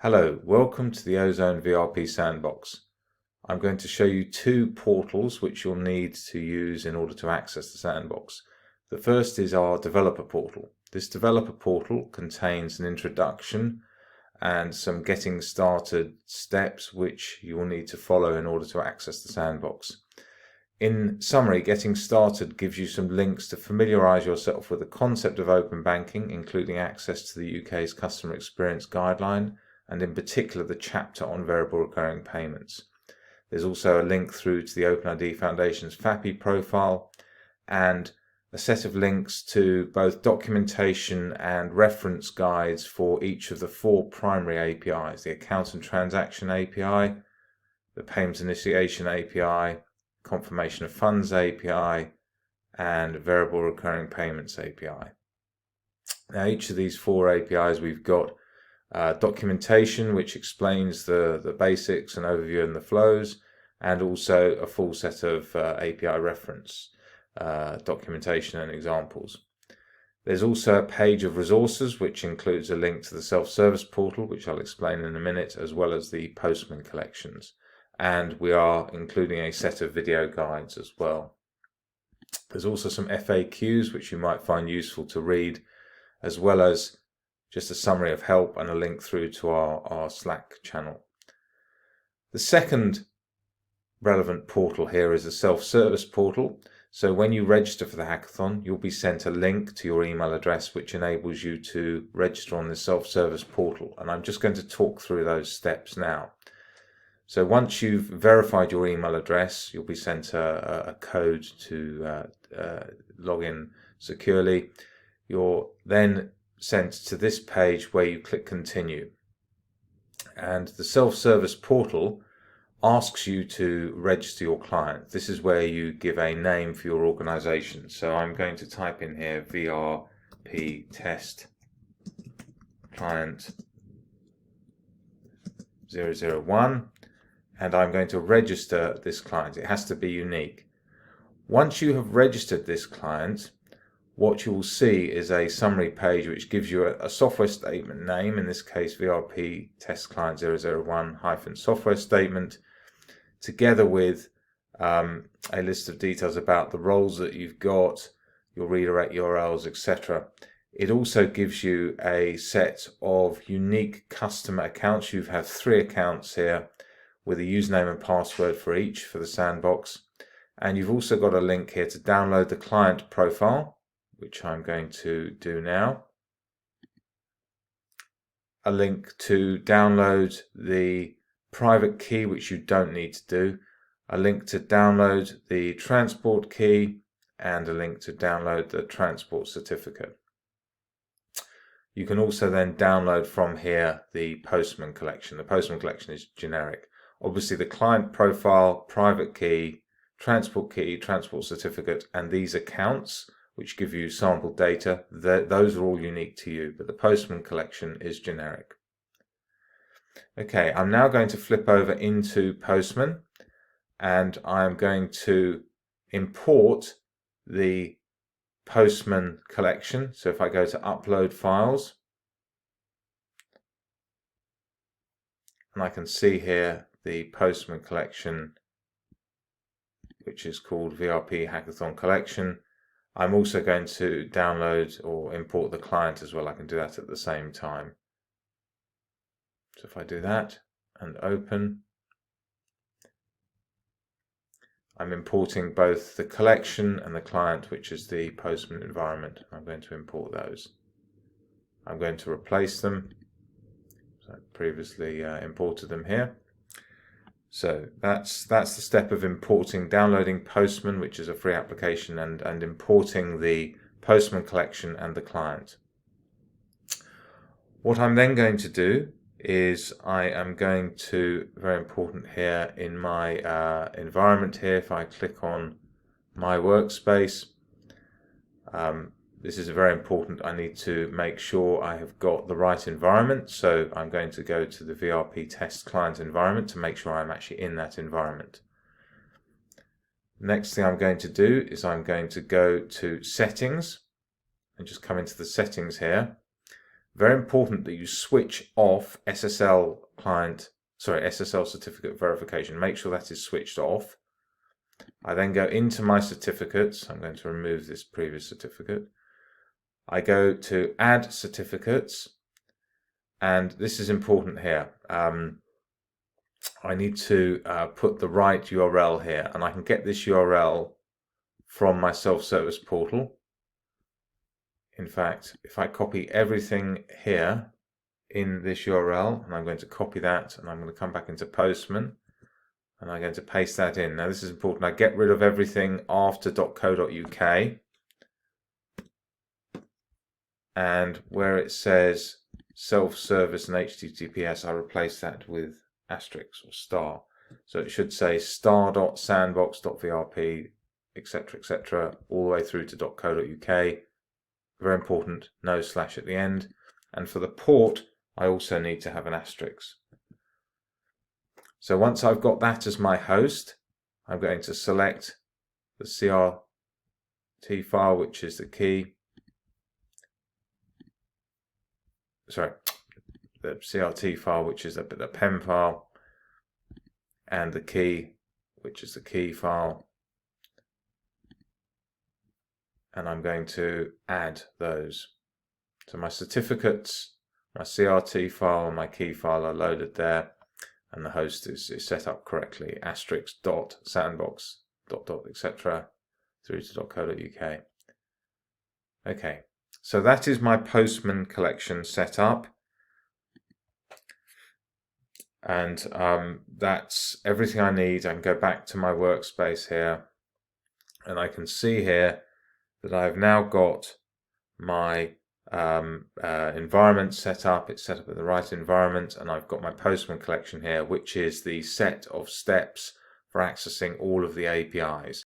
Hello, welcome to the Ozone VRP Sandbox. I'm going to show you two portals which you'll need to use in order to access the sandbox. The first is our developer portal. This developer portal contains an introduction and some getting started steps which you will need to follow in order to access the sandbox. In summary, getting started gives you some links to familiarise yourself with the concept of open banking, including access to the UK's Customer Experience Guideline, and in particular the chapter on variable recurring payments. There's also a link through to the OpenID Foundation's FAPI profile and a set of links to both documentation and reference guides for each of the four primary APIs: the Account and Transaction API, the Payments Initiation API, Confirmation of Funds API, and Variable Recurring Payments API. Now, each of these four APIs, we've got documentation which explains the basics and overview and the flows, and also a full set of API reference documentation and examples. There's also a page of resources which includes a link to the self-service portal, which I'll explain in a minute, as well as the Postman collections. And we are including a set of video guides as well. There's also some FAQs which you might find useful to read, as well as just a summary of help and a link through to our Slack channel. The second relevant portal here is the self-service portal. So when you register for the hackathon, you'll be sent a link to your email address which enables you to register on the self-service portal. And I'm just going to talk through those steps now. So once you've verified your email address, you'll be sent a code to log in securely. You're then sent to this page where you click continue. And the self-service portal asks you to register your client. This is where you give a name for your organization. So I'm going to type in here VRP test client 001. And I'm going to register this client. It has to be unique. Once you have registered this client, what you will see is a summary page which gives you a software statement name, in this case VRP test client 001-software statement, together with a list of details about the roles that you've got, your redirect URLs, etc. It also gives you a set of unique customer accounts. You have 3 accounts here, with a username and password for each for the sandbox. And you've also got a link here to download the client profile, which I'm going to do now. A link to download the private key, which you don't need to do. A link to download the transport key, and a link to download the transport certificate. You can also then download from here the Postman collection. The Postman collection is generic. Obviously, the client profile, private key, transport certificate, and these accounts, which give you sample data, those are all unique to you, but the Postman collection is generic. Okay, I'm now going to flip over into Postman, and I'm going to import the Postman collection. So if I go to upload files, and I can see here the Postman collection, which is called VRP Hackathon Collection. I'm also going to download or import the client as well. I can do that at the same time. So if I do that and open, I'm importing both the collection and the client, which is the Postman environment. I'm going to import those. I'm going to replace them. So I previously imported them here. So that's the step of importing, downloading Postman, which is a free application, and importing the Postman collection and the client. What I'm then going to do is I am going to, very important here in my environment here, if I click on my workspace, this is very important. I need to make sure I have got the right environment. So I'm going to go to the VRP test client environment to make sure I'm actually in that environment. Next thing I'm going to do is I'm going to go to settings and just come into the settings here. Very important that you switch off SSL certificate verification. Make sure that is switched off. I then go into my certificates. I'm going to remove this previous certificate. I go to add certificates, and this is important here. I need to put the right URL here, and I can get this URL from my self-service portal. In fact, if I copy everything here in this URL, and I'm going to copy that, and I'm going to come back into Postman, and I'm going to paste that in. Now this is important. I get rid of everything after .co.uk, and where it says self-service and HTTPS, I replace that with asterisk or star. So it should say star.sandbox.vrp, etc., all the way through to .co.uk. Very important, no slash at the end. And for the port, I also need to have an asterisk. So once I've got that as my host, I'm going to select the CRT file, which is the key. Sorry, the CRT file, which is the PEM file, and the key, which is the key file. And I'm going to add those. So my certificates, my CRT file, and my key file are loaded there, and the host is set up correctly, asterisk dot sandbox dot etc. through to .co.uk. Okay, so that is my Postman collection set up, and that's everything I need. I can go back to my workspace here, and I can see here that I've now got my environment set up. It's set up in the right environment, and I've got my Postman collection here, which is the set of steps for accessing all of the APIs.